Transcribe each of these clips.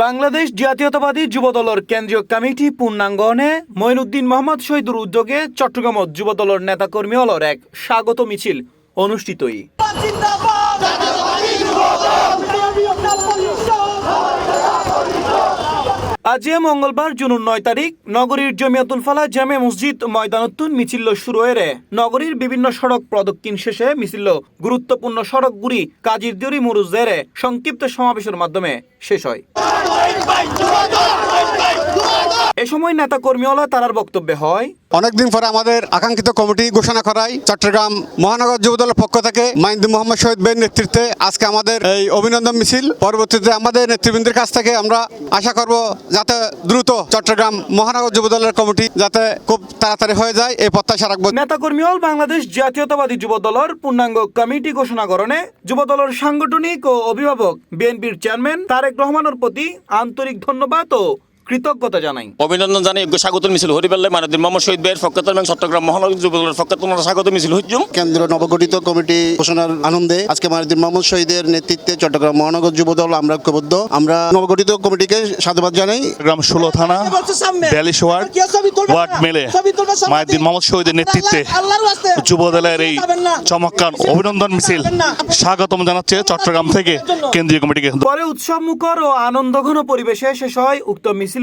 বাংলাদেশ জাতীয়তাবাদী যুবদলের কেন্দ্রীয় কমিটি পূর্ণাঙ্গনে মঈনুদ্দিন মোহাম্মদ শহীদুর উদ্যোগে চট্টগ্রাম যুবদলের নেতাকর্মী হলর এক স্বাগত মিছিল অনুষ্ঠিতই। আজ মঙ্গলবার জুন 9 তারিখ নগরীর জমিয়াতুল ফালাহ জামে মসজিদ ময়দানতুন মিছিল শুরু হয়ে নগরীর বিভিন্ন সড়ক প্রদক্ষিণ শেষে মিছিল গুরুত্বপূর্ণ সড়কগুলি কাজীর দিউরি মুরুজেরে সংক্ষিপ্ত সমাবেশের মাধ্যমে শেষ হয়। এ সময় নেতা কর্মীরা তার বক্তব্যে হয়, অনেকদিন পরে আমাদের আকাঙ্ক্ষিত কমিটি ঘোষণা করায় চট্টগ্রাম মহানগর যুবদলের পক্ষ থেকে মঈনুদ্দিন মোহাম্মদ শহীদ ভাইয়ের নেতৃত্বে আজকে আমাদের এই অভিনন্দন মিছিল। পরবর্তীতে আমাদের নেতৃবৃন্দের কাছ থেকে আমরা আশা করব যাতে দ্রুত চট্টগ্রাম মহানগর যুবদলের কমিটি যাতে খুব তাড়াতাড়ি হয়ে যায় এই প্রত্যাশা রাখবো। নেতা কর্মীরা বাংলাদেশ জাতীয়তাবাদী যুবদলের পূর্ণাঙ্গ কমিটি ঘোষণা করণে যুবদলের সাংগঠনিক ও অভিভাবক বিএনপির চেয়ারম্যান তারেক রহমানের প্রতি আন্তরিক ধন্যবাদ ও কৃতজ্ঞতা জানাই। অভিনন্দন জানাই স্বাগত মিছিল হরিপাল্লায় মঈনুদ্দিন মোহাম্মদ শহীদ ভাইয়ের পক্ষ এবং চট্টগ্রাম মহানগর যুবদলের পক্ষ থেকে স্বাগত মিছিল হচ্ছে। কেন্দ্র নবগঠিত কমিটি ঘোষণার আনন্দে আজকে মঈনুদ্দিন মোহাম্মদ শহীদের নেতৃত্বে চট্টগ্রাম মহানগর যুবদল আমরা ঐক্যবদ্ধ। আমরা নবগঠিত কমিটিকে সাধুবাদ জানাই। গ্রাম 16 থানা 42 ওয়ার্ড মিলে মঈনুদ্দিন মোহাম্মদ শহীদের নেতৃত্বে যুবদলের এই চমৎকার অভিনন্দন মিছিল স্বাগতম জানাচ্ছে চট্টগ্রাম থেকে কেন্দ্রীয় কমিটিকে। পরে উৎসব মুখর ও আনন্দঘন পরিবেশে শেষ হয় উক্ত মিছিলুর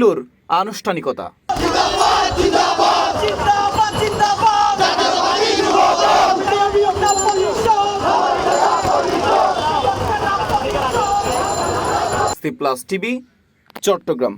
আনুষ্ঠানিকতা। Plus TV, Chittagong.